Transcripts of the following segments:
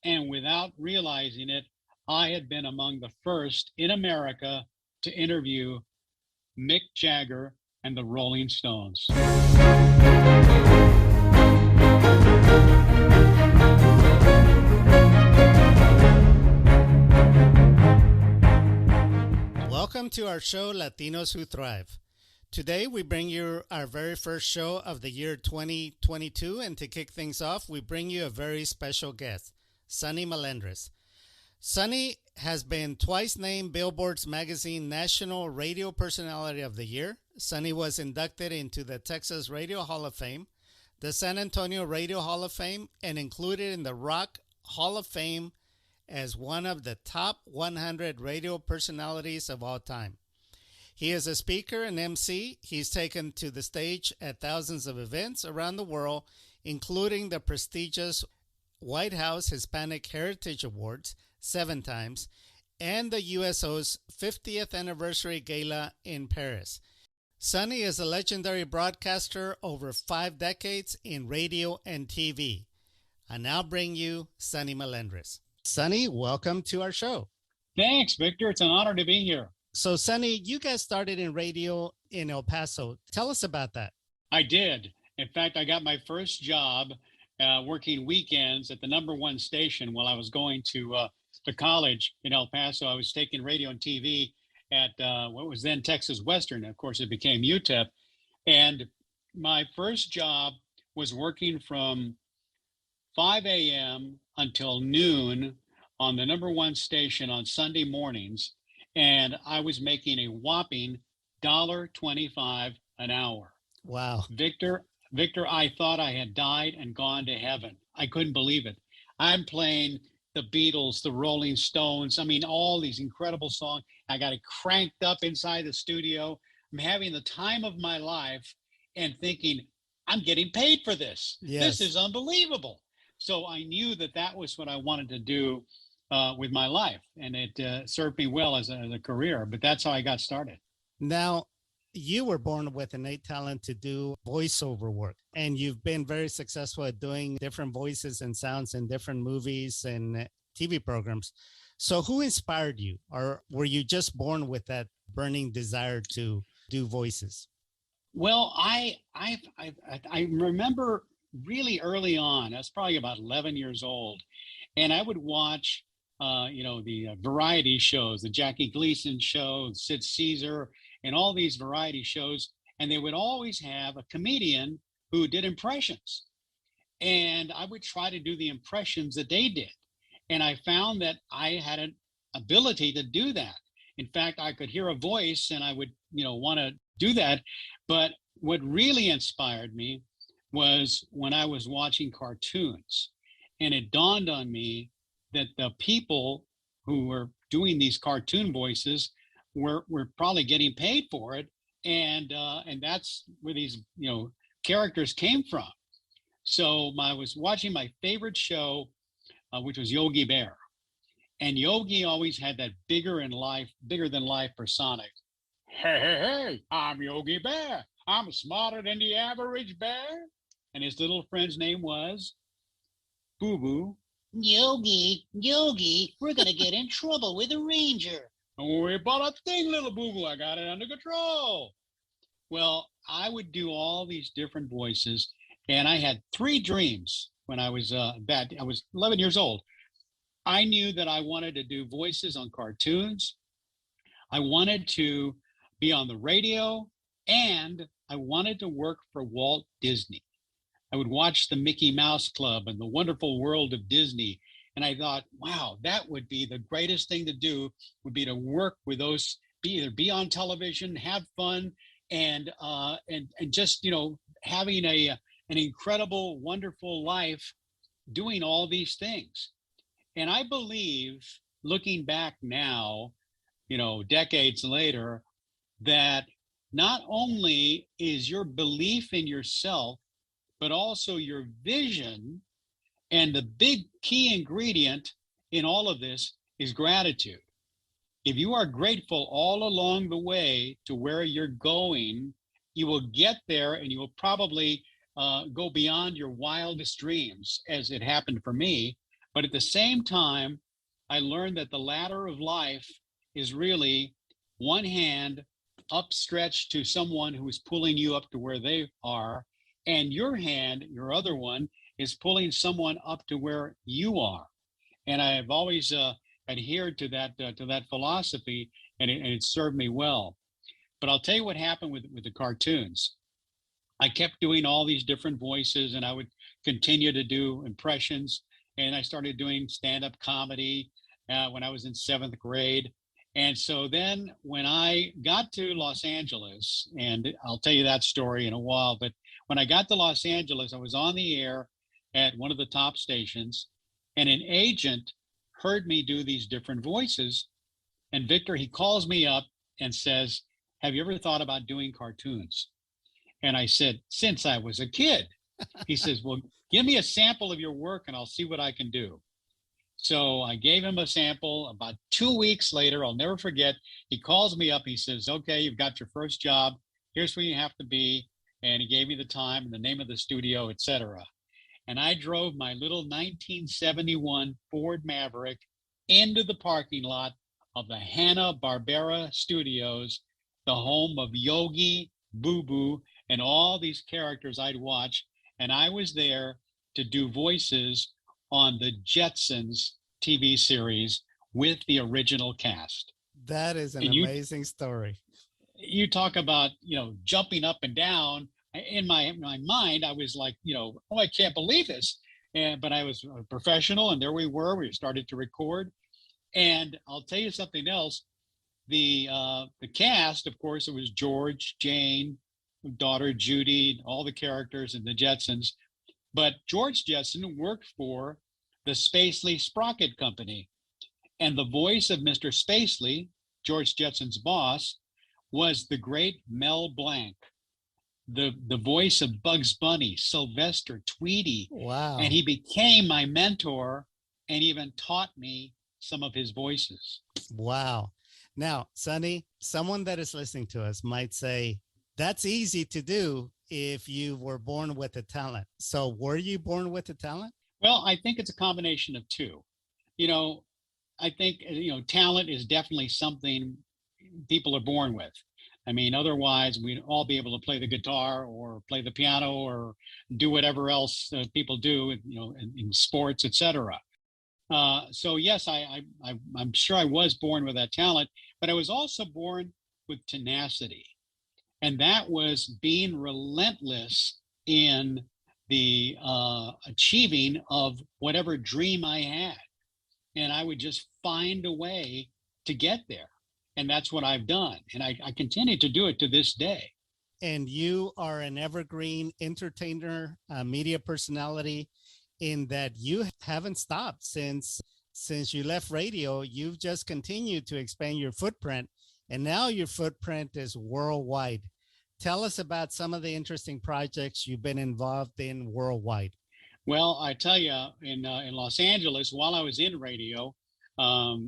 And without realizing it, I had been among the first in America to interview Mick Jagger and the Rolling Stones. Welcome to our show, Latinos Who Thrive. Today, we bring you our very first show of the year 2022, and to kick things off, we bring you a very special guest, Sonny Melendrez. Sonny has been twice named Billboard's Magazine National Radio Personality of the Year. Sonny was inducted into the Texas Radio Hall of Fame, the San Antonio Radio Hall of Fame, and included in the Rock Hall of Fame as one of the top 100 radio personalities of all time. He is a speaker and MC. He's taken to the stage at thousands of events around the world, including the prestigious White House Hispanic Heritage Awards 7 times and the USO's 50th anniversary gala in Paris. Sonny is a legendary broadcaster over 5 decades in radio and TV. I now bring you Sonny Melendrez. Sonny, welcome to our show. Thanks, Victor. It's an honor to be here. So, Sonny, you guys started in radio in El Paso. Tell us about that. I did. In fact, I got my first job working weekends at the #1 station while I was going to college in El Paso. I was taking radio and TV at what was then Texas Western. Of course, it became UTEP. And my first job was working from 5 a.m. until noon on the #1 station on Sunday mornings. And I was making a whopping $1.25 an hour. Wow. Victor, I thought I had died and gone to heaven. I couldn't believe it. I'm playing the Beatles, the Rolling Stones. I mean, all these incredible songs. I got it cranked up inside the studio. I'm having the time of my life and thinking, I'm getting paid for this. Yes. This is unbelievable. So I knew that that was what I wanted to do with my life, and it served me well as a career, but that's how I got started. Now, you were born with innate talent to do voiceover work, and you've been very successful at doing different voices and sounds in different movies and TV programs. So who inspired you, or were you just born with that burning desire to do voices? Well, I remember really early on, I was probably about 11 years old, and I would watch the variety shows, the Jackie Gleason show, Sid Caesar, and all these variety shows. And they would always have a comedian who did impressions. And I would try to do the impressions that they did. And I found that I had an ability to do that. In fact, I could hear a voice and I would, want to do that. But what really inspired me was when I was watching cartoons. And it dawned on me that the people who were doing these cartoon voices were probably getting paid for it, and that's where these characters came from. So I was watching my favorite show, which was Yogi Bear, and Yogi always had that bigger than life persona. Hey, I'm Yogi Bear. I'm smarter than the average bear, and his little friend's name was Boo Boo. Yogi, we're gonna get in trouble with the ranger. Don't worry about a thing, little boo-boo. I got it under control. Well, I would do all these different voices, and I had 3 dreams when I was I was 11 years old. I knew that I wanted to do voices on cartoons. I wanted to be on the radio, and I wanted to work for Walt Disney. I would watch the Mickey Mouse Club and the Wonderful World of Disney. And I thought, wow, that would be the greatest thing to do, would be to work with those, be on television, have fun, and just, having an incredible, wonderful life doing all these things. And I believe, looking back now, decades later, that not only is your belief in yourself, but also your vision, and the big key ingredient in all of this is gratitude. If you are grateful all along the way to where you're going, you will get there, and you will probably go beyond your wildest dreams, as it happened for me. But at the same time, I learned that the ladder of life is really one hand upstretched to someone who is pulling you up to where they are, and your hand, your other one, is pulling someone up to where you are. And I have always adhered to that philosophy, and it served me well. But I'll tell you what happened with the cartoons. I kept doing all these different voices, and I would continue to do impressions. And I started doing stand-up comedy when I was in seventh grade. And so then when I got to Los Angeles, and I'll tell you that story in a while, but when I got to Los Angeles, I was on the air at one of the top stations, and an agent heard me do these different voices. And Victor, he calls me up and says, "Have you ever thought about doing cartoons?" And I said, "Since I was a kid." He says, "Well, give me a sample of your work and I'll see what I can do." So I gave him a sample. About 2 weeks later, I'll never forget, he calls me up. He says, "Okay, you've got your first job. Here's where you have to be." And he gave me the time and the name of the studio, etc. And I drove my little 1971 Ford Maverick into the parking lot of the Hanna-Barbera Studios, the home of Yogi, Boo Boo, and all these characters I'd watch. And I was there to do voices on the Jetsons TV series with the original cast. That is an amazing story. You talk about, jumping up and down. In my mind, I was like, oh, I can't believe this. But I was a professional, and there we were. We started to record. And I'll tell you something else. The cast, of course, it was George, Jane, daughter Judy, all the characters in the Jetsons. But George Jetson worked for the Spacely Sprocket Company. And the voice of Mr. Spacely, George Jetson's boss, was the great Mel Blanc, the voice of Bugs Bunny, Sylvester, Tweety. Wow. And he became my mentor and even taught me some of his voices. Wow. Now, Sonny, someone that is listening to us might say, that's easy to do if you were born with a talent. So were you born with a talent? Well, I think it's a combination of two. I think, talent is definitely something people are born with. I mean, otherwise we'd all be able to play the guitar or play the piano or do whatever else people do, in sports, etc. So yes, I'm sure I was born with that talent, but I was also born with tenacity. And that was being relentless in the achieving of whatever dream I had. And I would just find a way to get there. And that's what I've done. And I continue to do it to this day. And you are an evergreen entertainer, media personality, in that you haven't stopped since you left radio. You've just continued to expand your footprint. And now your footprint is worldwide. Tell us about some of the interesting projects you've been involved in worldwide. Well, I tell you, in Los Angeles, while I was in radio, I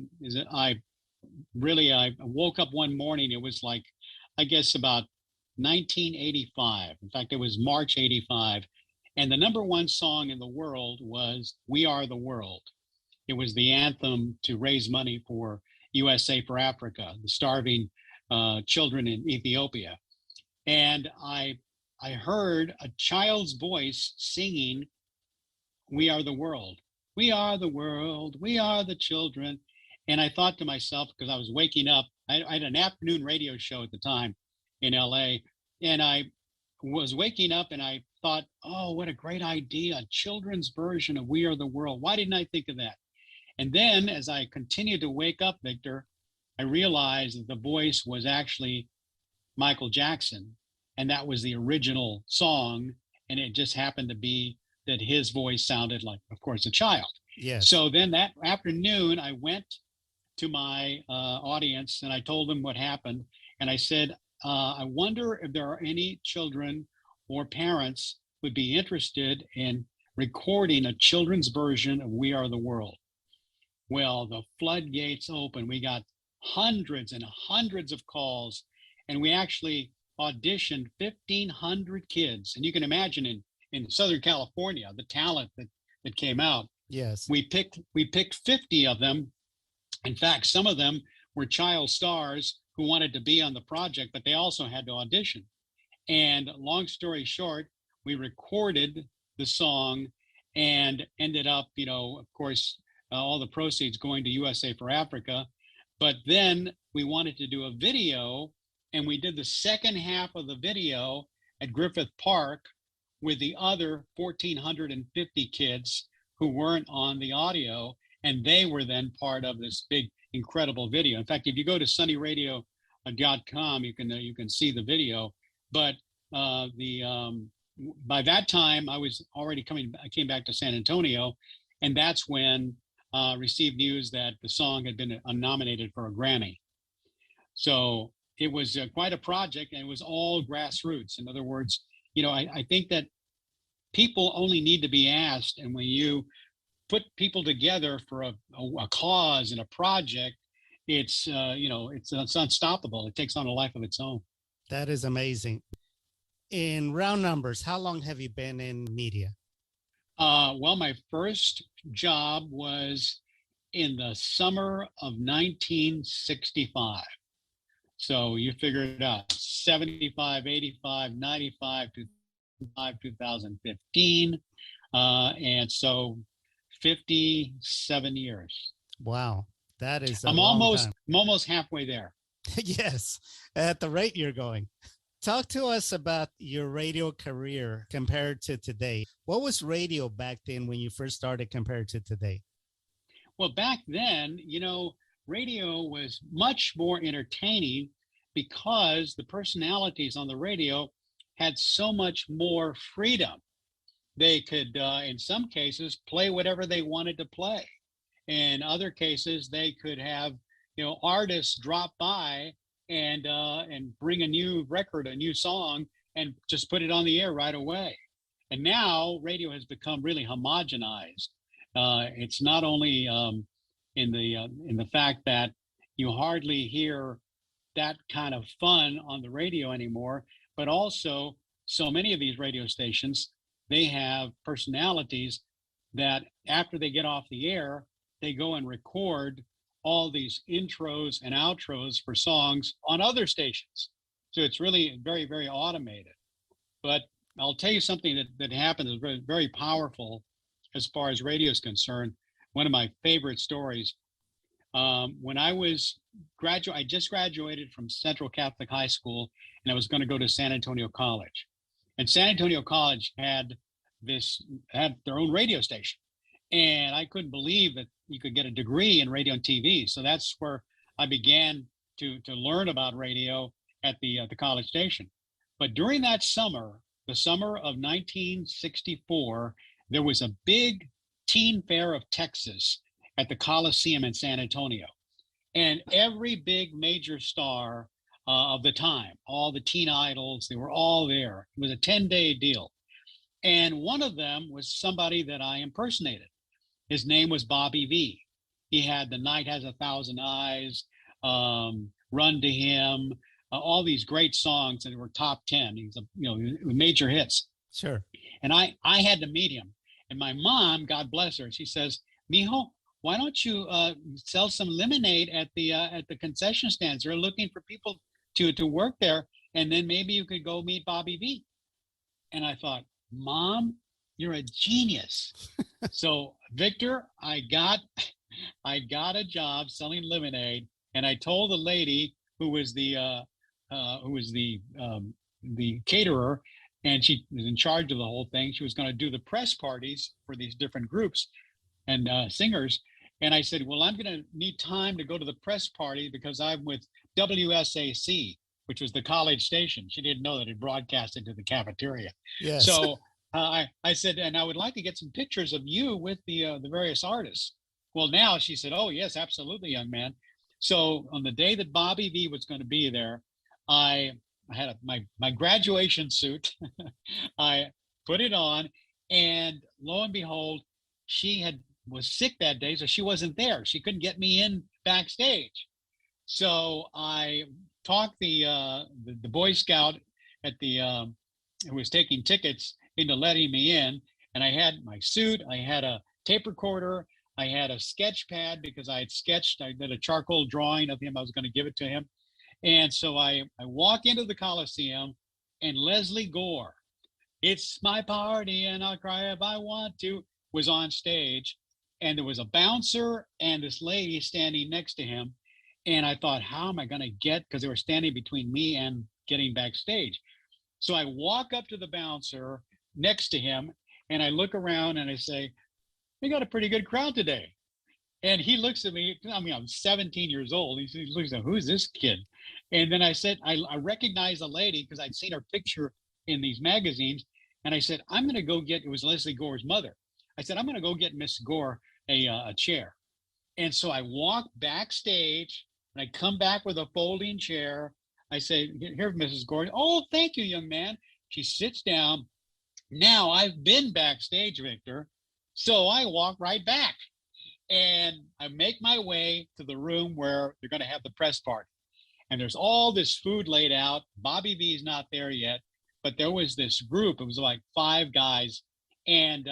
woke up one morning. It was like, I guess about 1985. In fact, it was March 85. And the number one song in the world was "We Are the World." It was the anthem to raise money for USA for Africa, the starving children in Ethiopia. And I heard a child's voice singing, "We are the world. We are the world. We are the children." And I thought to myself, because I was waking up, I had an afternoon radio show at the time in LA, and I was waking up and I thought, oh, what a great idea, a children's version of "We Are the World." Why didn't I think of that? And then as I continued to wake up, Victor, I realized that the voice was actually Michael Jackson, and that was the original song. And it just happened to be that his voice sounded like, of course, a child. Yes. So then that afternoon, I went to my audience and I told them what happened. And I said, I wonder if there are any children or parents would be interested in recording a children's version of "We Are the World." Well, the floodgates opened. We got hundreds and hundreds of calls, and we actually auditioned 1,500 kids. And you can imagine in Southern California, the talent that came out. Yes. We picked 50 of them. In fact, some of them were child stars who wanted to be on the project, but they also had to audition. And long story short, we recorded the song and ended up, of course, all the proceeds going to USA for Africa. But then we wanted to do a video, and we did the second half of the video at Griffith Park with the other 1,450 kids who weren't on the audio, and they were then part of this big, incredible video. In fact, if you go to sunnyradio.com, you can see the video. But by that time, I came back to San Antonio, and that's when received news that the song had been nominated for a Grammy. So it was quite a project, and it was all grassroots. In other words, I think that people only need to be asked, and when you put people together for a cause and a project, it's unstoppable. It takes on a life of its own. That is amazing. In round numbers, how long have you been in media? Well, my first job was in the summer of 1965. So you figure it out, 75, 85, 95, 2015. And so 57 years. Wow. That is I'm almost halfway there. Yes, at the rate you're going. Talk to us about your radio career compared to today. What was radio back then when you first started compared to today? Well, back then, radio was much more entertaining because the personalities on the radio had so much more freedom. They could, in some cases, play whatever they wanted to play. In other cases, they could have, artists drop by and bring a new record, a new song, and just put it on the air right away. And now radio has become really homogenized. It's not only in the fact that you hardly hear that kind of fun on the radio anymore, but also so many of these radio stations, they have personalities that after they get off the air, they go and record all these intros and outros for songs on other stations. So it's really very, very automated. But I'll tell you something that happened is very, very powerful as far as radio is concerned. One of my favorite stories, when I I just graduated from Central Catholic High School, and I was going to go to San Antonio College. And San Antonio College had their own radio station. And I couldn't believe that you could get a degree in radio and TV. So that's where I began to learn about radio at the college station. But during that summer, the summer of 1964, there was a big teen fair of Texas at the Coliseum in San Antonio. And every big major star of the time, all the teen idols, they were all there. It was a 10-day deal. And one of them was somebody that I impersonated. His name was Bobby V. He had The Night Has a Thousand Eyes, Run to Him, all these great songs that were top 10. He's major hits. Sure. And I had to meet him. And my mom, God bless her, she says, "Mijo, why don't you sell some lemonade at the concession stands? They're looking for people to work there, and then maybe you could go meet Bobby V." And I thought, Mom, you're a genius. So Victor, I got a job selling lemonade, and I told the lady who was the caterer, and she was in charge of the whole thing. She was going to do the press parties for these different groups and singers. And I said, well, I'm going to need time to go to the press party because I'm with WSAC, which was the college station. She didn't know that it broadcasted to the cafeteria. Yes. So I said, and I would like to get some pictures of you with the various artists. Well, now she said, oh, yes, absolutely, young man. So on the day that Bobby V was going to be there, I had my graduation suit. I put it on, and lo and behold, she was sick that day, so she wasn't there. She couldn't get me in backstage. So I talked the Boy Scout at who was taking tickets into letting me in, and I had my suit. I had a tape recorder. I had a sketch pad because I did a charcoal drawing of him. I was going to give it to him. And so I walk into the Coliseum, and Leslie Gore, "It's my party and I'll cry if I want to," was on stage. And there was a bouncer and this lady standing next to him. And I thought, how am I going to get, because they were standing between me and getting backstage. So I walk up to the bouncer next to him and I look around and I say, "We got a pretty good crowd today." And he looks at me. I mean, I'm 17 years old. He looks at, "Who's this kid?" And then I said, I recognized the lady because I'd seen her picture in these magazines. And I said, "I'm going to go get," it was Leslie Gore's mother. I said, "I'm going to go get Miss Gore a chair." And so I walk backstage and I come back with a folding chair. I say, "Here, Mrs. Gore." "Oh, thank you, young man." She sits down. Now I've been backstage, Victor. So I walk right back and I make my way to the room where they're going to have the press party. And there's all this food laid out. Bobby V's not there yet, but there was this group. It was like 5 guys, and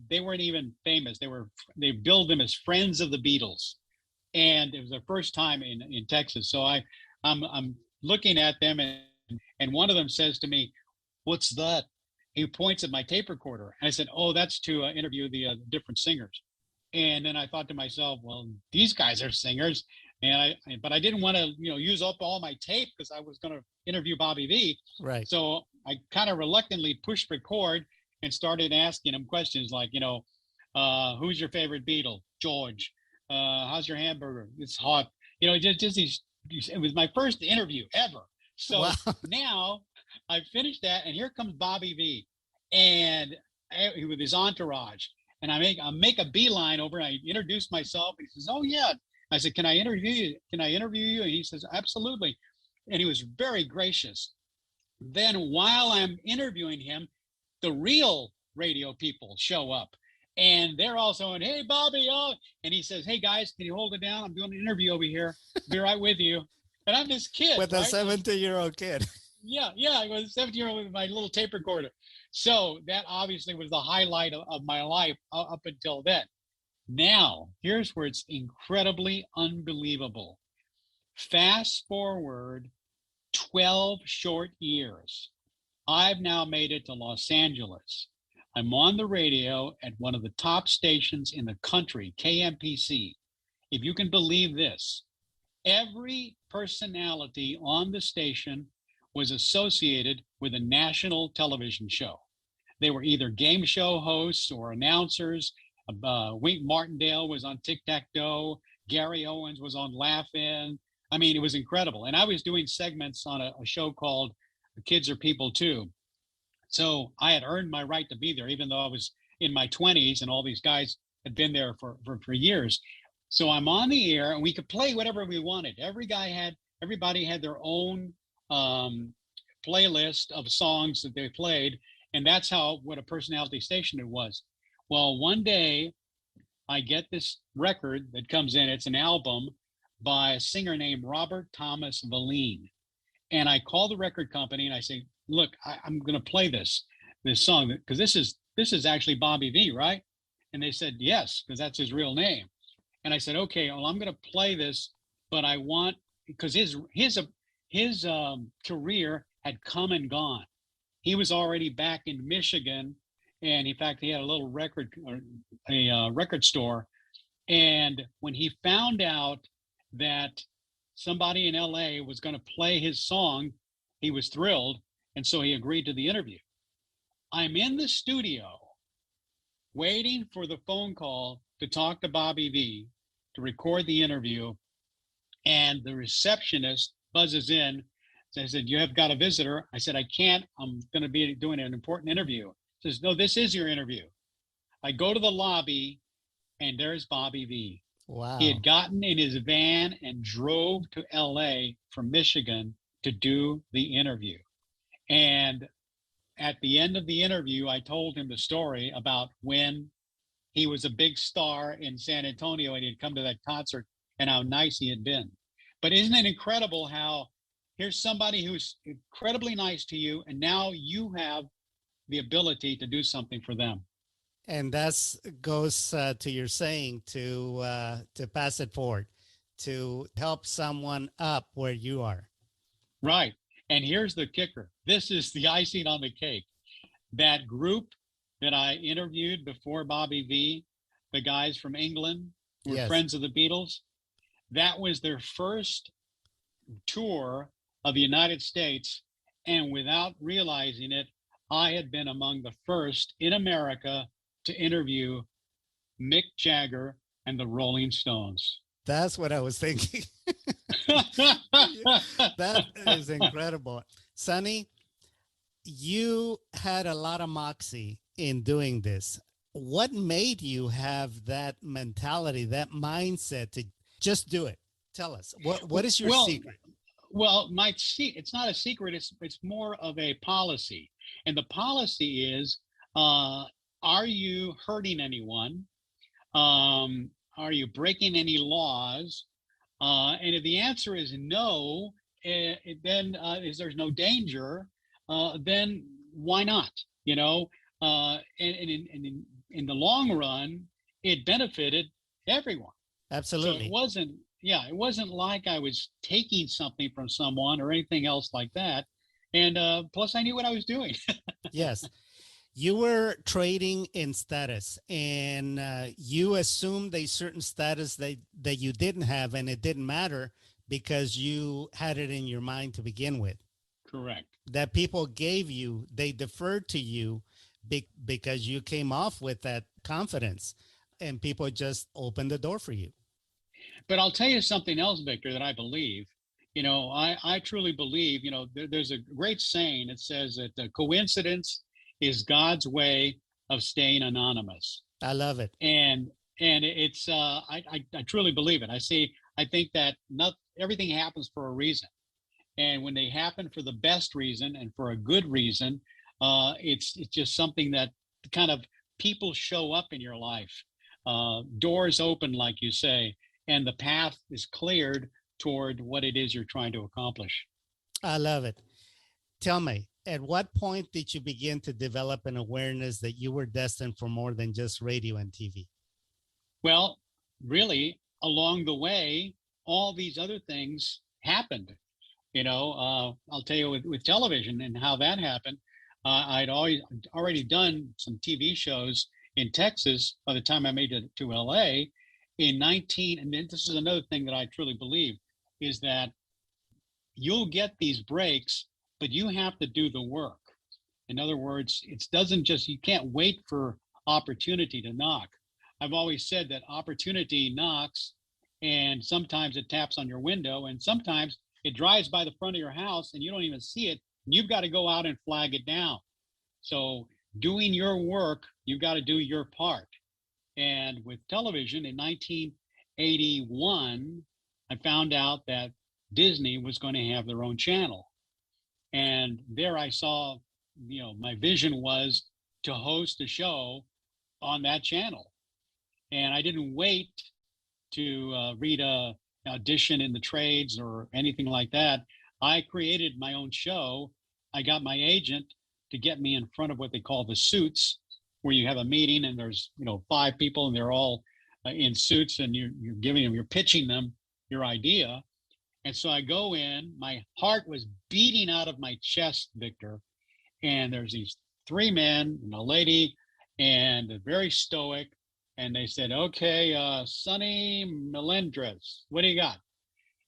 they weren't even famous. They billed them as friends of the Beatles, and it was their first time in Texas. So I'm looking at them, and one of them says to me, "What's that?" He points at my tape recorder, and I said, "Oh, that's to interview the different singers." And then I thought to myself, well, these guys are singers. But I didn't want to, use up all my tape because I was going to interview Bobby V. Right. So I kind of reluctantly pushed record and started asking him questions like, who's your favorite Beatle? George. How's your hamburger? It's hot. Just these. It was my first interview ever. So Wow. now I finished that, and here comes Bobby V, and with his entourage. And I make a beeline over, and I introduce myself. He says, "Oh yeah." I said, "Can I interview you? Can I interview you?" And he says, "Absolutely." And he was very gracious. Then while I'm interviewing him, the real radio people show up, and they're also saying, "Hey, Bobby." Oh, and he says, "Hey guys, can you hold it down? I'm doing an interview over here. Be right with you." And I'm this kid. With right? a 17-year-old kid. Yeah, I was a 17-year-old with my little tape recorder. So that obviously was the highlight of my life up until then. Now, here's where it's incredibly unbelievable. Fast forward 12 short years. I've now made it to Los Angeles. I'm on the radio at one of the top stations in the country, KMPC. If you can believe this, every personality on the station was associated with a national television show. They were either game show hosts or announcers. Wink Martindale was on Tic-Tac-Toe. Gary Owens was on Laugh-In. I mean, it was incredible. And I was doing segments on a show called Kids Are People Too. So I had earned my right to be there, even though I was in my 20s and all these guys had been there for years. So I'm on the air, and we could play whatever we wanted. Everybody had their own playlist of songs that they played, and that's what a personality station it was. Well, one day I get this record that comes in. It's an album by a singer named Robert Thomas Valine, and I call the record company and I say, "Look, I'm going to play this song because this is actually Bobby V, right?" And they said, "Yes," because that's his real name. And I said, "Okay, well, I'm going to play this, but I want," because his career had come and gone. He was already back in Michigan, and in fact, he had a little record store. And when he found out that somebody in LA was going to play his song, he was thrilled, and so he agreed to the interview. I'm in the studio waiting for the phone call to talk to Bobby V to record the interview, and the receptionist buzzes in. I said, "You have got a visitor." I said, "I can't. I'm going to be doing an important interview." She says, "No, this is your interview." I go to the lobby, and there's Bobby V. Wow. He had gotten in his van and drove to LA from Michigan to do the interview. And at the end of the interview, I told him the story about when he was a big star in San Antonio and he'd come to that concert and how nice he had been. But isn't it incredible how here's somebody who's incredibly nice to you, and now you have the ability to do something for them? And that's goes to your saying to pass it forward, to help someone up where you are. Right. And here's the kicker. This is the icing on the cake. That group that I interviewed before Bobby V, the guys from England who were Yes, friends of the Beatles, that was their first tour of the United States. And without realizing it, I had been among the first in America to interview Mick Jagger and the Rolling Stones. that's what I was thinking. That is incredible. Sonny, you had a lot of moxie in doing this. What made you have that mentality, that mindset to just do it? Tell us. What is your well, secret? well, it's not a secret. It's more of a policy, and the policy is: are you hurting anyone? Are you breaking any laws? And if the answer is no, then is there's no danger, then why not? You know, in the long run, it benefited everyone. So it Absolutely. wasn't, yeah, it wasn't like I was taking something from someone or anything else like that. And plus, I knew what I was doing. Yes. You were trading in status, and you assumed a certain status that you didn't have, and it didn't matter because you had it in your mind to begin with. Correct. That people gave you, they deferred to you because you came off with that confidence, and people just opened the door for you. But I'll tell you something else, Victor, that I believe. I truly believe, there's a great saying. It says that coincidence is God's way of staying anonymous. I love it. And it's, I truly believe it. I think that not everything happens for a reason. And when they happen for the best reason and for a good reason, it's just something that kind of people show up in your life. Doors open, like you say, and the path is cleared toward what it is you're trying to accomplish. I love it. Tell me, at what point did you begin to develop an awareness that you were destined for more than just radio and TV? Well, really, along the way, all these other things happened. I'll tell you with television and how that happened. I'd already done some TV shows in Texas by the time I made it to LA in 19. And then this is another thing that I truly believe is that you'll get these breaks, but you have to do the work. In other words, it doesn't just, you can't wait for opportunity to knock. I've always said that opportunity knocks, and sometimes it taps on your window, and sometimes it drives by the front of your house and you don't even see it. You've got to go out and flag it down. So doing your work, you've got to do your part. And with television in 1981, I found out that Disney was going to have their own channel. And there I saw, my vision was to host a show on that channel. And I didn't wait to read a audition in the trades or anything like that. I created my own show. I got my agent to get me in front of what they call the suits, where you have a meeting and there's 5 people and they're all in suits, and you're pitching them your idea. And so I go in, my heart was beating out of my chest, Victor, and there's these 3 men and a lady, and they're very stoic. And they said, okay, Sonny Melendrez, what do you got?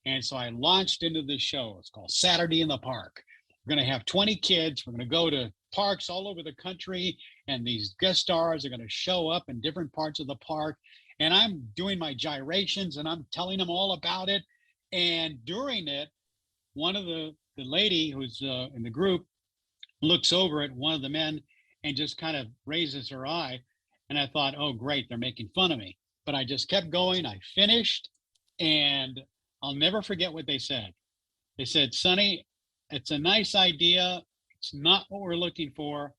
And so I launched into this show. It's called Saturday in the Park. We're going to have 20 kids. We're going to go to parks all over the country, and these guest stars are going to show up in different parts of the park. And I'm doing my gyrations, and I'm telling them all about it. And during it, one of the lady who's in the group looks over at one of the men and just kind of raises her eye. And I thought, oh, great, they're making fun of me. But I just kept going. I finished, and I'll never forget what they said. They said, Sonny, it's a nice idea. It's not what we're looking for.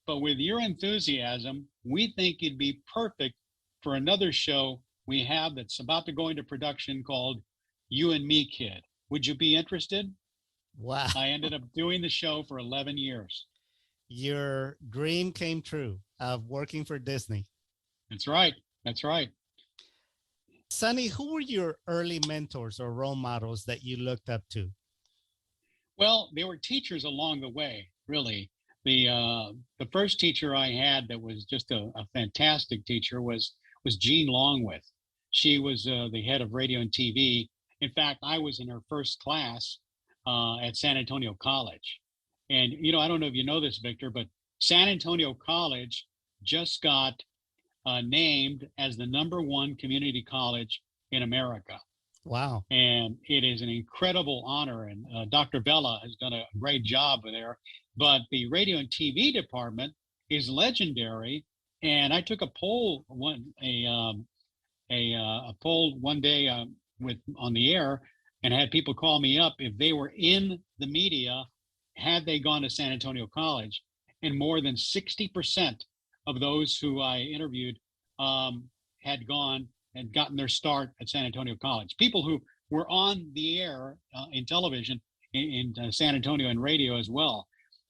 But with your enthusiasm, we think you'd be perfect for another show we have that's about to go into production called You and Me, Kid. Would you be interested? Wow. I ended up doing the show for 11 years. Your dream came true. of working for Disney. That's right. That's right. Sonny, who were your early mentors or role models that you looked up to? Well, they were teachers along the way, really. The first teacher I had that was just a fantastic teacher was Jean Longwith. She was the head of radio and TV. In fact, I was in her first class at San Antonio College. And, I don't know if you know this, Victor, but San Antonio College just got named as the #1 community college in America. Wow. And it is an incredible honor. And Dr. Vela has done a great job there. But the radio and TV department is legendary. And I took a poll a poll one day on the air, and had people call me up if they were in the media, had they gone to San Antonio College. And more than 60% of those who I interviewed had gotten their start at San Antonio College. People who were on the air in television in San Antonio and radio as well.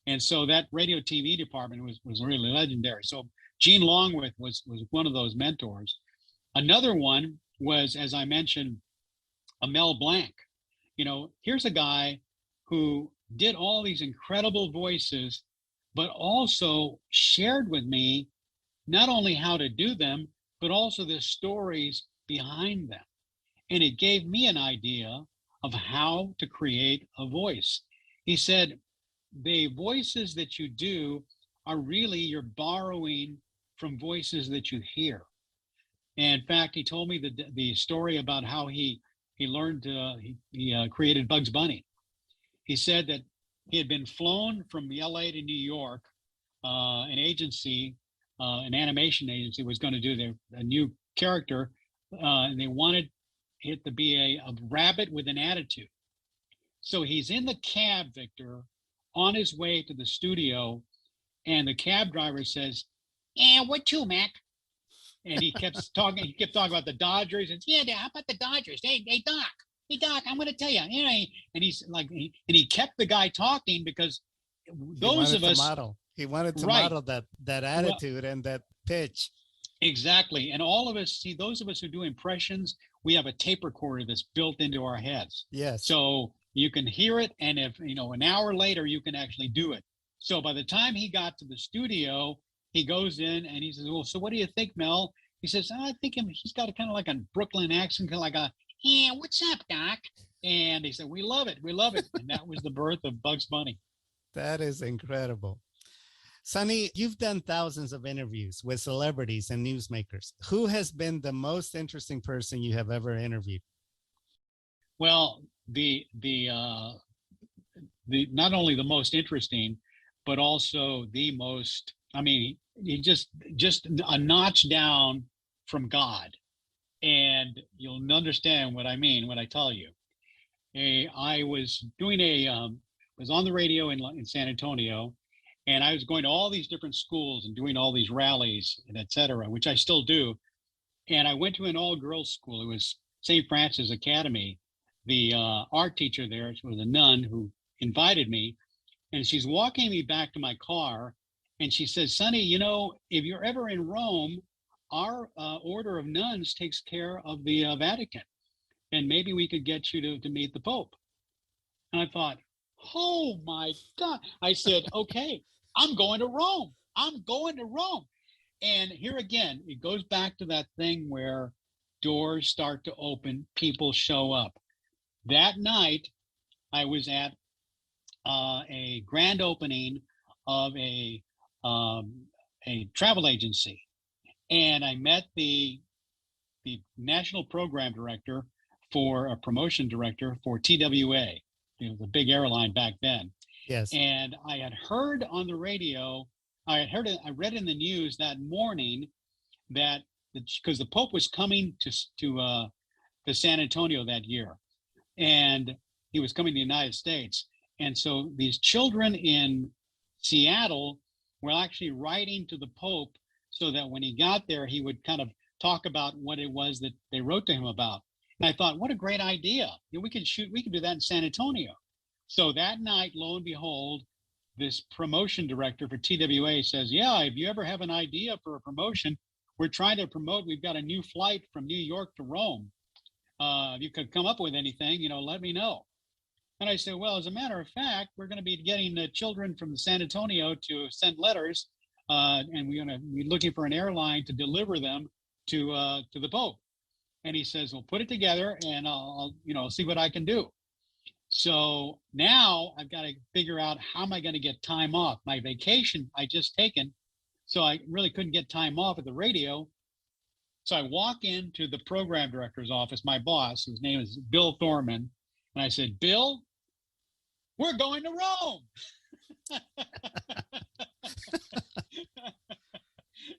And so that radio TV department was really legendary. So Gene Longwith was one of those mentors. Another one was, as I mentioned, Mel Blanc. Here's a guy who did all these incredible voices, but also shared with me not only how to do them, but also the stories behind them. And it gave me an idea of how to create a voice. He said, the voices that you do are really, you're borrowing from voices that you hear. And in fact, he told me the story about how he learned, he created Bugs Bunny. He said that he had been flown from LA to New York. An agency, an animation agency, was going to do a new character, and they wanted it to be a rabbit with an attitude. So he's in the cab, Victor, on his way to the studio, and the cab driver says, "Yeah, what to, Mac?" And he kept talking. He kept talking about the Dodgers. And "Yeah, how about the Dodgers? Hey, Doc, I'm going to tell you." And he's like, and he kept the guy talking because those of us he wanted to model that attitude and that pitch. Exactly. And all of us, see, those of us who do impressions, we have a tape recorder that's built into our heads. Yes. So you can hear it, and if an hour later, you can actually do it. So by the time he got to the studio, he goes in and he says, "Well, so what do you think, Mel?" He says, "I think he's got a kind of like a Brooklyn accent, kind of like a, "Yeah, what's up, Doc?" And he said, "We love it. We love it." And that was the birth of Bugs Bunny. That is incredible. Sonny, you've done thousands of interviews with celebrities and newsmakers. Who has been the most interesting person you have ever interviewed? Well, the not only the most interesting, but also the most, he just a notch down from God. And you'll understand what I mean when I tell you. I was doing was on the radio in San Antonio, and I was going to all these different schools and doing all these rallies and et cetera, which I still do. And I went to an all-girls school. It was St. Francis Academy. The art teacher there was a nun who invited me, and she's walking me back to my car, and she says, "Sonny, if you're ever in Rome, our order of nuns takes care of the Vatican, and maybe we could get you to meet the Pope." And I thought, oh my God. I said, "Okay, I'm going to Rome. I'm going to Rome." And here again, it goes back to that thing where doors start to open, people show up. That night, I was at a grand opening of a travel agency, and I met the national program director for a promotion director for TWA, the big airline back then. Yes. And I had heard on the radio, I read in the news that morning that because the Pope was coming to San Antonio that year, and he was coming to the United States. And so these children in Seattle were actually writing to the Pope so that when he got there, he would kind of talk about what it was that they wrote to him about. And I thought, what a great idea. We could do that in San Antonio. So that night, lo and behold, this promotion director for TWA says, yeah, if you ever have an idea for a promotion, we're trying to promote, we've got a new flight from New York to Rome. If you could come up with anything, let me know. And I said, well, as a matter of fact, we're going to be getting the children from San Antonio to send letters, and we're going to be looking for an airline to deliver them to the Pope. And he says, well, put it together, and I'll see what I can do. So now I've got to figure out how am I going to get time off. My vacation I just taken, so I really couldn't get time off at the radio. So I walk into the program director's office, my boss, whose name is Bill Thorman, and I said, Bill, we're going to Rome.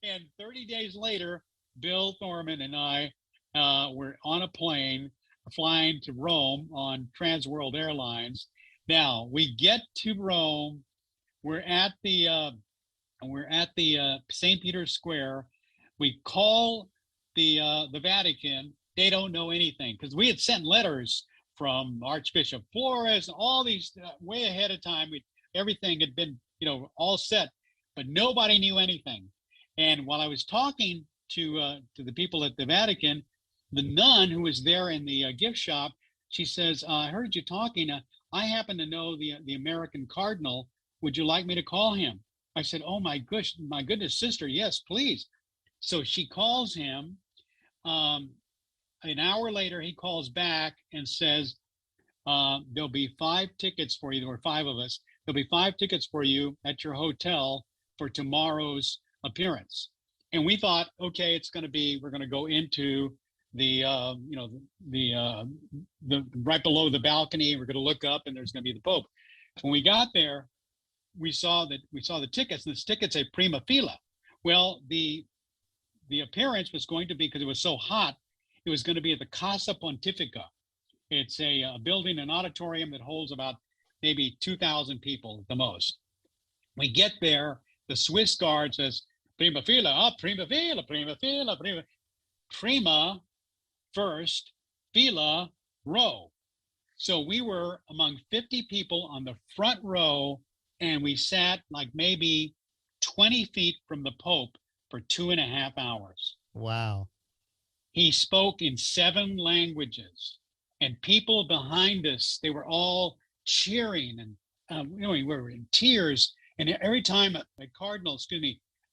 And 30 days later, Bill Thorman and I were on a plane flying to Rome on Trans World Airlines. Now we get to Rome. We're at the St. Peter's Square. We call the Vatican. They don't know anything because we had sent letters from Archbishop Flores, all these way ahead of time. Everything had been, all set, but nobody knew anything. And while I was talking to the people at the Vatican, the nun who was there in the gift shop, she says, I heard you talking. I happen to know the American cardinal. Would you like me to call him? I said, oh my goodness, sister, yes, please. So she calls him. An hour later, he calls back and says, there'll be 5 tickets for you. There were 5 of us. There'll be 5 tickets for you at your hotel for tomorrow's appearance. And we thought, okay, we're going to go into the right below the balcony. We're going to look up and there's going to be the Pope. When we got there, we saw the tickets, and the tickets say prima fila. Well, the appearance was going to be, because it was so hot, it was going to be at the Casa Pontifica. It's a building, an auditorium that holds about maybe 2,000 people at the most. We get there, the Swiss guard says, prima fila, prima fila, prima fila, prima first, fila, row. So we were among 50 people on the front row, and we sat like maybe 20 feet from the Pope for 2.5 hours. Wow. He spoke in 7 languages, and people behind us, they were all cheering, and we were in tears. And every time a cardinal,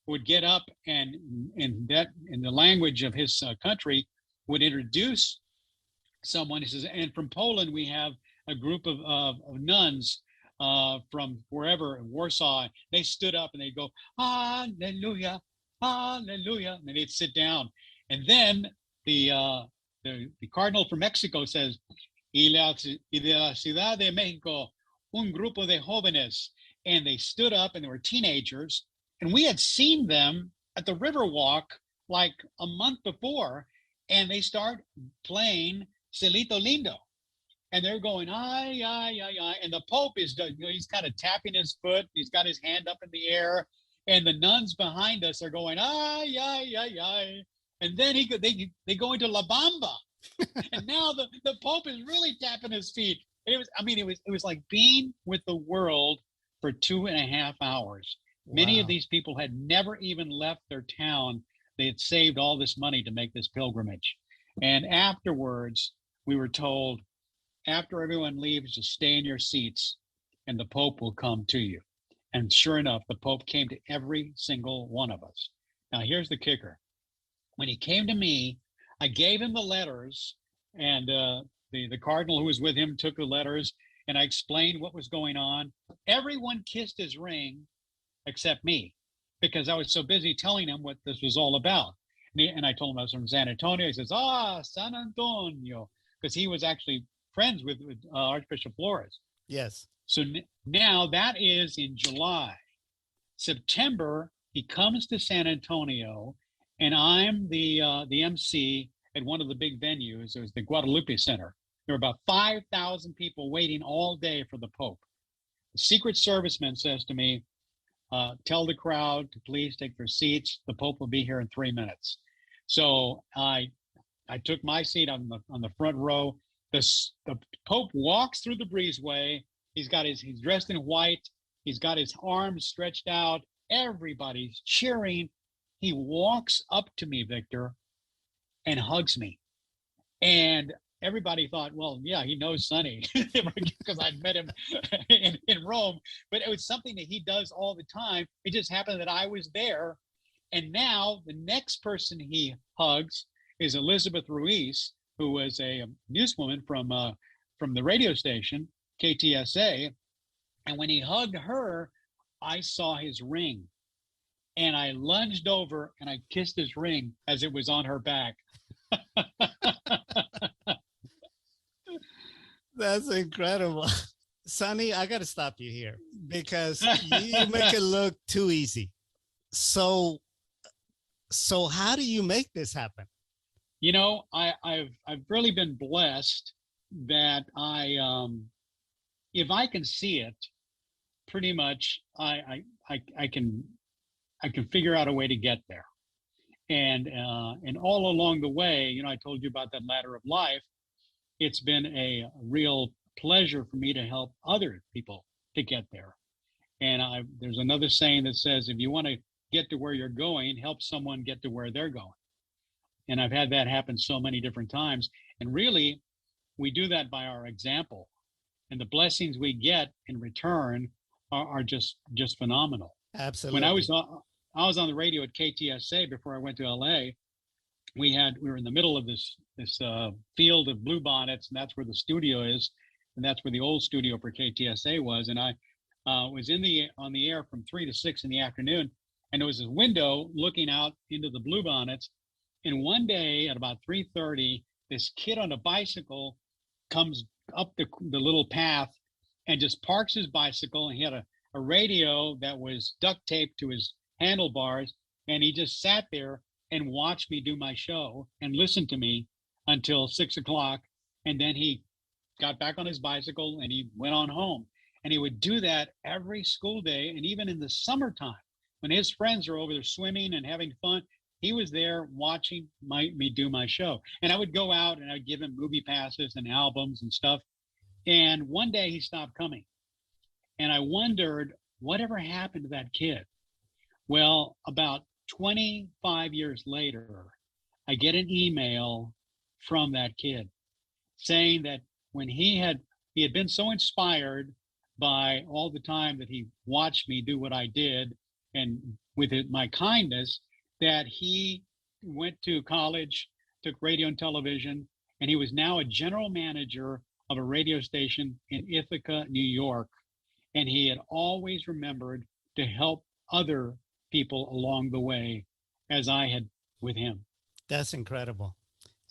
would get up and in the language of his country would introduce someone, he says, and from Poland we have a group of nuns from wherever, Warsaw. They stood up and they'd go, hallelujah, hallelujah, and they'd sit down. And then the cardinal from Mexico says, y de la Ciudad de México, un grupo de jóvenes. And they stood up, and they were teenagers. And we had seen them at the Riverwalk like a month before, and they start playing Cielito Lindo. And they're going, ay, ay, ay, ay. And the Pope he's kind of tapping his foot. He's got his hand up in the air. And the nuns behind us are going, ay, ay, ay, ay. And then they go into La Bamba. And now the Pope is really tapping his feet. It was like being with the world for 2.5 hours. Wow. Many of these people had never even left their town. They had saved all this money to make this pilgrimage. And afterwards, we were told, after everyone leaves, just stay in your seats and the Pope will come to you. And sure enough, the Pope came to every single one of us. Now, here's the kicker. When he came to me, I gave him the letters, and the cardinal who was with him took the letters, and I explained what was going on. Everyone kissed his ring except me, because I was so busy telling him what this was all about. And I told him I was from San Antonio. He says, San Antonio, because he was actually friends with Archbishop Flores. Yes. So now that is in July. September, he comes to San Antonio, and I'm the MC at one of the big venues. It was the Guadalupe Center. There were about 5,000 people waiting all day for the Pope. The Secret Serviceman says to me, tell the crowd to please take their seats. The Pope will be here in 3 minutes. So I took my seat on the front row. The Pope walks through the breezeway. He's dressed in white. He's got his arms stretched out. Everybody's cheering. He walks up to me, Victor, and hugs me. And everybody thought, well, yeah, he knows Sonny because I'd met him in Rome. But it was something that he does all the time. It just happened that I was there. And now the next person he hugs is Elizabeth Ruiz, who was a newswoman from the radio station, KTSA. And when he hugged her, I saw his ring. And I lunged over and I kissed his ring as it was on her back. That's incredible. Sonny, I got to stop you here because you make it look too easy. So how do you make this happen? You know, I've really been blessed that if I can see it, pretty much I can figure out a way to get there. And all along the way, you know, I told you about that ladder of life. It's been a real pleasure for me to help other people to get there. And there's another saying that says, if you want to get to where you're going, help someone get to where they're going. And I've had that happen so many different times. And really, we do that by our example. And the blessings we get in return are just phenomenal. Absolutely. When I was on the radio at KTSA before I went to LA, we were in the middle of this field of bluebonnets, and that's where the studio is, and that's where the old studio for KTSA was. And I was on the air from 3 to 6 in the afternoon, and there was a window looking out into the bluebonnets. And one day at about 3:30, this kid on a bicycle comes up the little path and just parks his bicycle, and he had a radio that was duct taped to his handlebars, and he just sat there and watched me do my show and listened to me until 6 o'clock. And then he got back on his bicycle and he went on home. And he would do that every school day. And even in the summertime, when his friends are over there swimming and having fun, he was there watching me do my show. And I would go out and I'd give him movie passes and albums and stuff. And one day he stopped coming. And I wondered, whatever happened to that kid? Well, about 25 years later, I get an email from that kid saying that when he had been so inspired by all the time that he watched me do what I did and with my kindness, that he went to college, took radio and television, and he was now a general manager of a radio station in Ithaca, New York. And he had always remembered to help other people along the way as I had with him. That's incredible.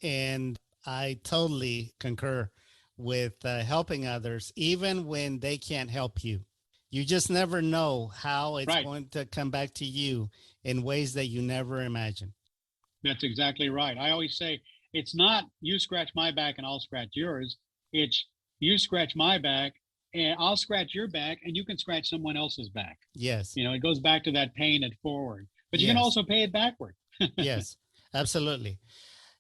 And I totally concur with helping others, even when they can't help you. You just never know how it's going to come back to you in ways that you never imagined. That's exactly right. I always say, it's not you scratch my back and I'll scratch yours. It's you scratch my back and I'll scratch your back and you can scratch someone else's back. Yes. You know, it goes back to that paying it forward, but you can also pay it backward. Yes, absolutely.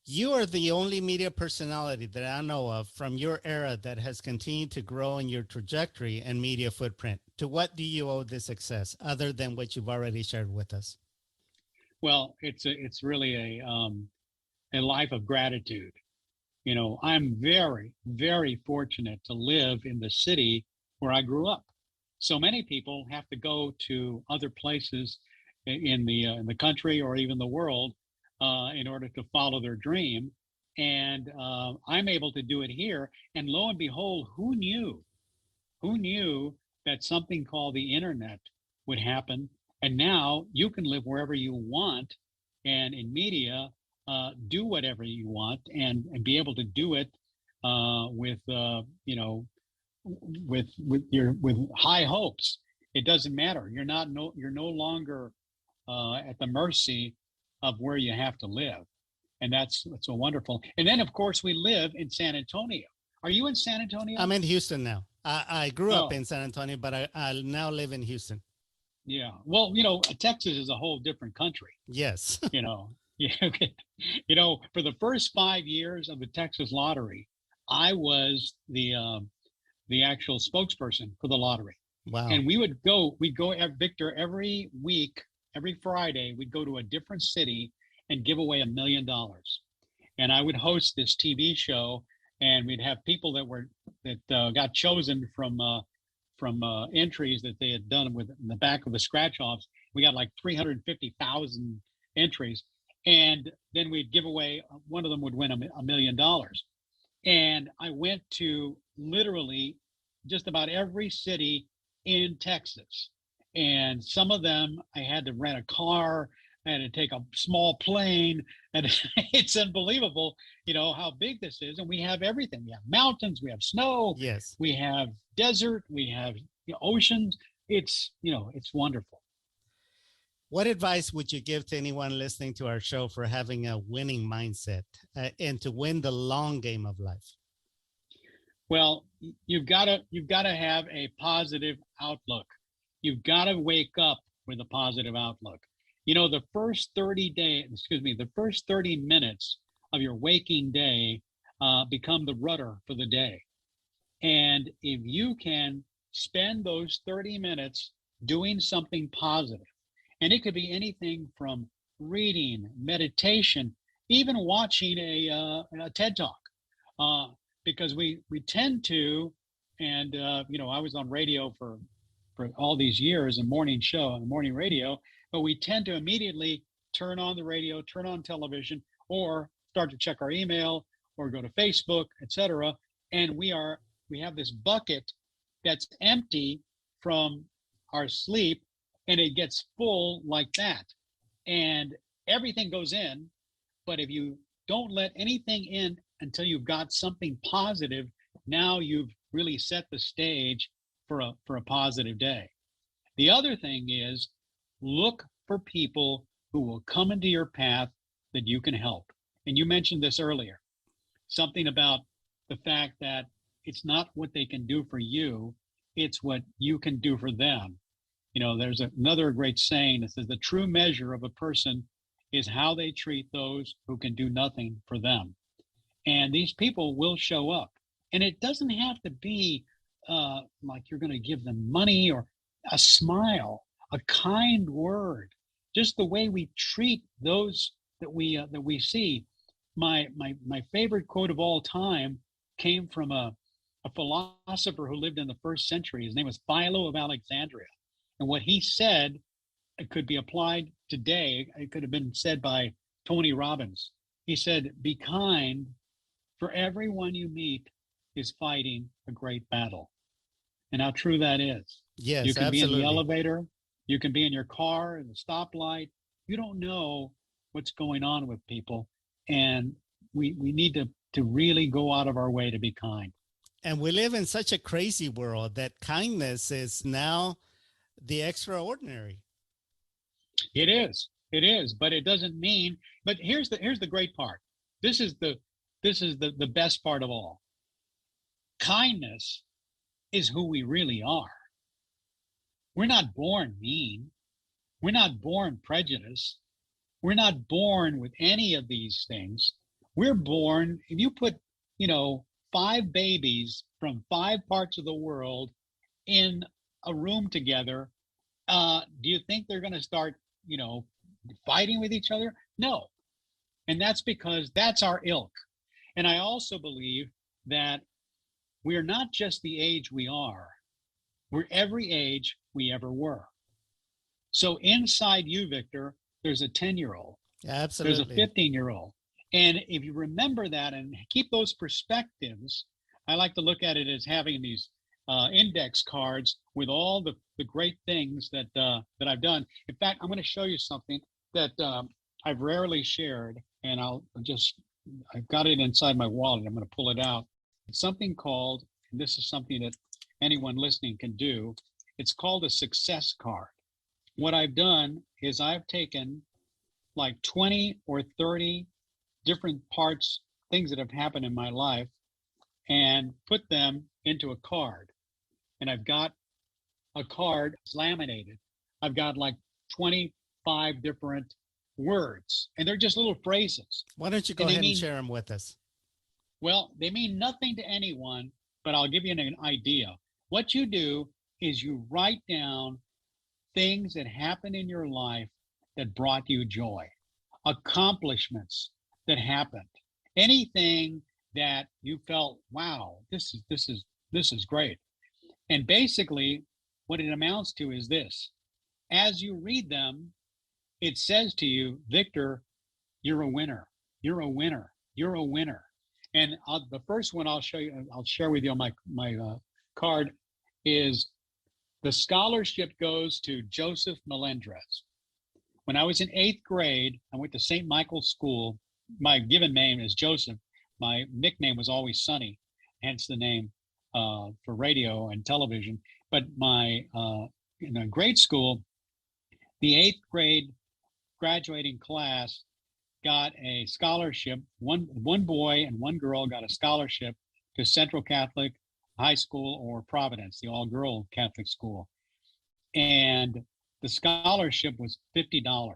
You are the only media personality that I know of from your era that has continued to grow in your trajectory and media footprint. To what do you owe this success other than what you've already shared with us? Well, it's really a life of gratitude. You know, I'm very, very fortunate to live in the city where I grew up. So many people have to go to other places in the country or even the world in order to follow their dream. And I'm able to do it here. And lo and behold, who knew? Who knew that something called the internet would happen? And now you can live wherever you want, and in media, do whatever you want, and be able to do it with high hopes. It doesn't matter. You're no longer at the mercy of where you have to live, and that's so wonderful. And then, of course, we live in San Antonio. Are you in San Antonio? I'm in Houston now. I grew up in San Antonio, but I now live in Houston. Yeah. Well, you know, Texas is a whole different country. Yes. You know, you know, for the first 5 years of the Texas lottery, I was the actual spokesperson for the lottery. Wow. And we'd go at Victor every week, every Friday, we'd go to a different city and give away $1 million. And I would host this TV show, and we'd have people that got chosen from entries that they had done with in the back of the scratch offs. We got like 350,000 entries, and then we'd give away. One of them would win $1 million. And I went to literally just about every city in Texas. And some of them I had to rent a car, I had to take a small plane, and it's unbelievable, how big this is. And we have everything. We have mountains, we have snow, Yes. we have desert, we have oceans. It's wonderful. What advice would you give to anyone listening to our show for having a winning mindset and to win the long game of life? Well, you've got to have a positive outlook. You've got to wake up with a positive outlook. The first 30 minutes of your waking day become the rudder for the day. And if you can spend those 30 minutes doing something positive, and it could be anything from reading, meditation, even watching a TED Talk, because we tend to, and I was on radio for all these years, a morning show and morning radio, but we tend to immediately turn on the radio, turn on television, or start to check our email or go to Facebook, etc. And we have this bucket that's empty from our sleep, and it gets full like that. And everything goes in, but if you don't let anything in until you've got something positive, now you've really set the stage for a positive day. The other thing is, look for people who will come into your path that you can help. And you mentioned this earlier, something about the fact that it's not what they can do for you, it's what you can do for them. There's another great saying that says the true measure of a person is how they treat those who can do nothing for them. And these people will show up. And it doesn't have to be like you're going to give them money or a smile, a kind word, just the way we treat those that we see. My favorite quote of all time came from a philosopher who lived in the first century. His name was Philo of Alexandria. And what he said, it could be applied today. It could have been said by Tony Robbins. He said, "Be kind, for everyone you meet is fighting a great battle." And how true that is. Yes, you can absolutely. be in the elevator, you can be in your car, in the stoplight. You don't know what's going on with people. And we need to really go out of our way to be kind. And we live in such a crazy world that kindness is now the extraordinary. It is, but it doesn't mean. But here's the great part. This is the best part of all. Kindness is who we really are. We're not born mean. We're not born prejudiced. We're not born with any of these things. We're born. If you put 5 babies from 5 parts of the world in a room together, do you think they're going to start, fighting with each other? No. And that's because that's our ilk. And I also believe that we are not just the age we are, we're every age we ever were. So inside you, Victor, there's a 10-year-old. Absolutely. There's a 15-year-old. And if you remember that and keep those perspectives, I like to look at it as having these index cards with all the great things that I've done. In fact, I'm going to show you something that I've rarely shared, and I've got it inside my wallet. I'm going to pull it out. It's something called, and this is something that anyone listening can do, it's called a success card. What I've done is I've taken like 20 or 30 different parts, things that have happened in my life, and put them into a card. And I've got a card laminated. I've got like 25 different words, and they're just little phrases. Why don't you go ahead and share them with us? Well, they mean nothing to anyone, but I'll give you an idea. What you do is you write down things that happened in your life that brought you joy, accomplishments that happened, anything that you felt, wow, this is great. And basically, what it amounts to is this: as you read them, it says to you, Victor, you're a winner. You're a winner. You're a winner. And the first one I'll share with you on my card is the scholarship goes to Joseph Melendrez. When I was in 8th grade, I went to St. Michael's School. My given name is Joseph. My nickname was always Sonny, hence the name for radio and television. But in a grade school, the 8th grade graduating class got a scholarship. One boy and one girl got a scholarship to Central Catholic High School or Providence, the all-girl Catholic school. And the scholarship was $50.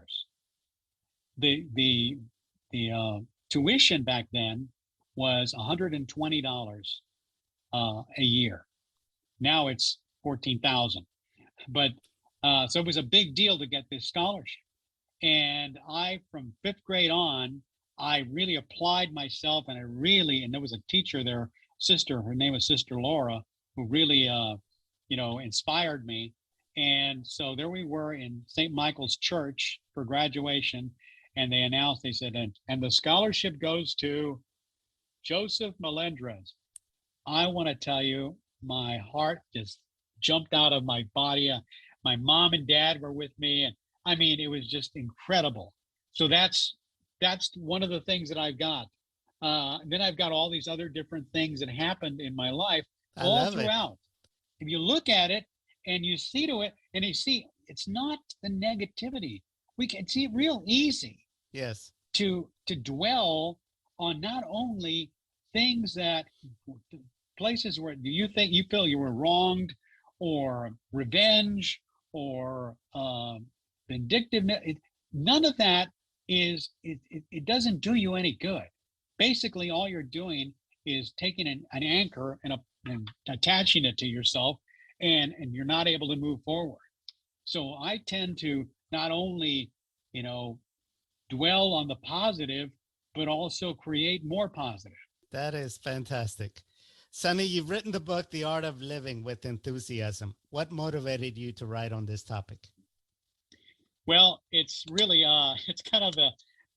The tuition back then was $120 a year. Now it's $14,000. But so it was a big deal to get this scholarship. And from 5th grade on, I really applied myself, and there was a teacher there, her name was Sister Laura, who really, inspired me. And so there we were in St. Michael's Church for graduation, and they announced, they said, and the scholarship goes to Joseph Melendrez. I want to tell you, my heart just jumped out of my body. My mom and dad were with me, and I mean, it was just incredible. So that's one of the things that I've got. Then I've got all these other different things that happened in my life all throughout. If you look at it and you see to it, and you see, it's not the negativity. We can see it real easy. Yes. To dwell on not only things places where you feel you were wronged, or revenge, or vindictiveness. None of that it doesn't do you any good. Basically, all you're doing is taking an anchor and attaching it to yourself, and you're not able to move forward. So I tend to not only, dwell on the positive, but also create more positive. That is fantastic. Sonny, you've written the book, The Art of Living with Enthusiasm. What motivated you to write on this topic? Well, it's really it's kind of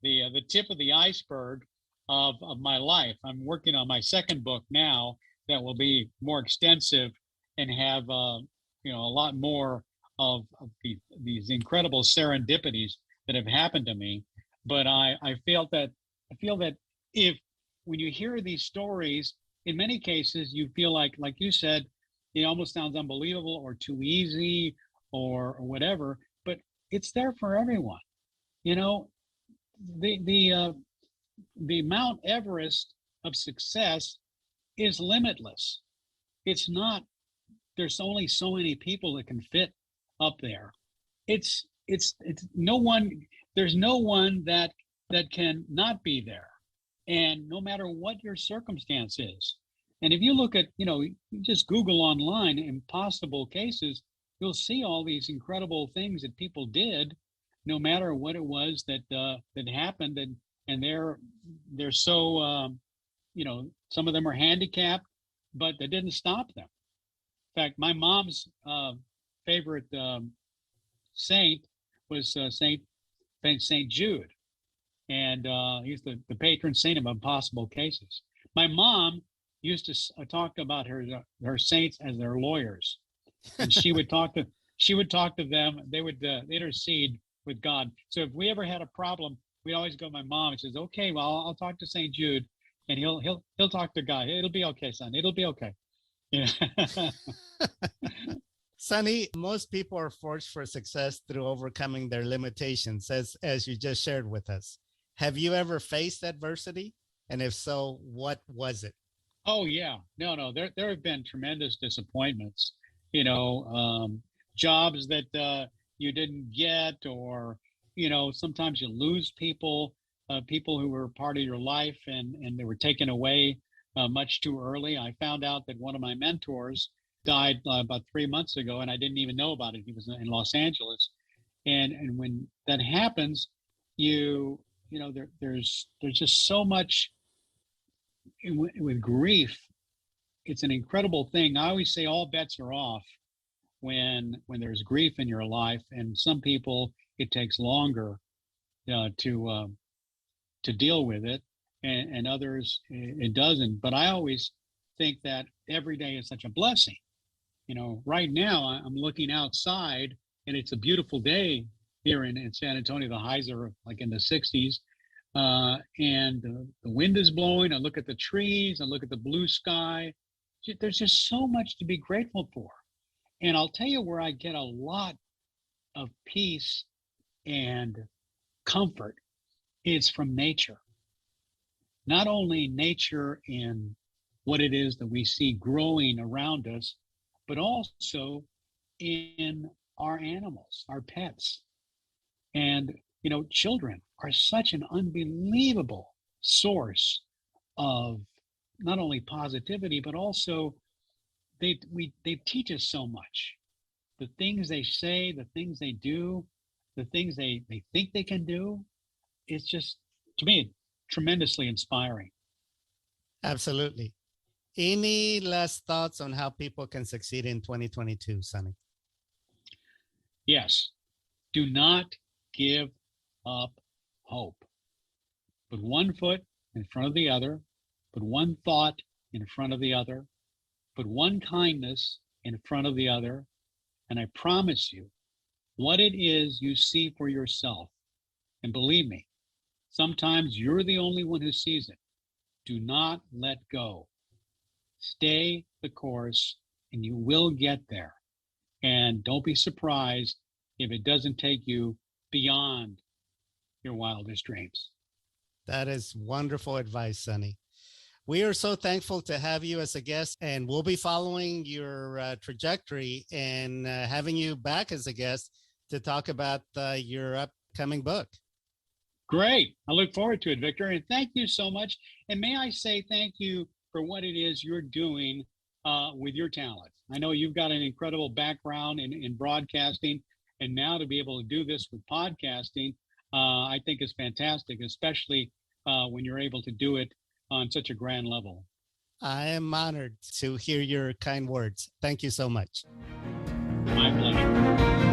the tip of the iceberg of my life. I'm working on my second book now that will be more extensive and have a lot more of these incredible serendipities that have happened to me. But I feel that when you hear these stories, in many cases you feel like you said, it almost sounds unbelievable or too easy or whatever. But it's there for everyone. The Mount Everest of success is limitless. It's not. There's only so many people that can fit up there. It's no one. There's no one that can not be there, and no matter what your circumstance is. And if you look at, you just Google online impossible cases, you'll see all these incredible things that people did, no matter what it was that happened, and they're so some of them are handicapped, but that didn't stop them. In fact, my mom's favorite saint was Saint Jude, and he's the patron saint of impossible cases. My mom used to talk about her saints as their lawyers, and she would talk to them. They would intercede with God. So if we ever had a problem, we always go to my mom and says, "Okay, well, I'll talk to Saint Jude, and he'll talk to God. It'll be okay, son. It'll be okay." Sonny, most people are forged for success through overcoming their limitations, as you just shared with us. Have you ever faced adversity? And if so, what was it? Oh yeah, no. There have been tremendous disappointments. Jobs that you didn't get, or sometimes you lose people who were part of your life, and they were taken away much too early. I found out that one of my mentors died about 3 months ago, and I didn't even know about it. He was in Los Angeles, and when that happens, there's just so much with grief. It's an incredible thing. I always say all bets are off when there's grief in your life, and some people it takes longer to deal with it, and others it doesn't. But I always think that every day is such a blessing. Right now I'm looking outside, and it's a beautiful day here in San Antonio. The highs are like in the 60s, and the wind is blowing. I look at the trees, I look at the blue sky. There's just so much to be grateful for. And I'll tell you where I get a lot of peace and comfort is from nature. Not only nature in what it is that we see growing around us, but also in our animals, our pets. And, children are such an unbelievable source of not only positivity, but also they teach us so much. The things they say, the things they do, the things they think they can do. It's just, to me, tremendously inspiring. Absolutely. Any last thoughts on how people can succeed in 2022, Sonny? Yes. Do not give up hope. Put one foot in front of the other. Put one thought in front of the other. Put one kindness in front of the other. And I promise you, what it is you see for yourself, and believe me, sometimes you're the only one who sees it. Do not let go. Stay the course, and you will get there. And don't be surprised if it doesn't take you beyond your wildest dreams. That is wonderful advice, Sonny. We are so thankful to have you as a guest, and we'll be following your trajectory and having you back as a guest to talk about your upcoming book. Great. I look forward to it, Victor. And thank you so much. And may I say thank you for what it is you're doing with your talent. I know you've got an incredible background in broadcasting, and now to be able to do this with podcasting, I think is fantastic, especially when you're able to do it on such a grand level. I am honored to hear your kind words. Thank you so much. My pleasure.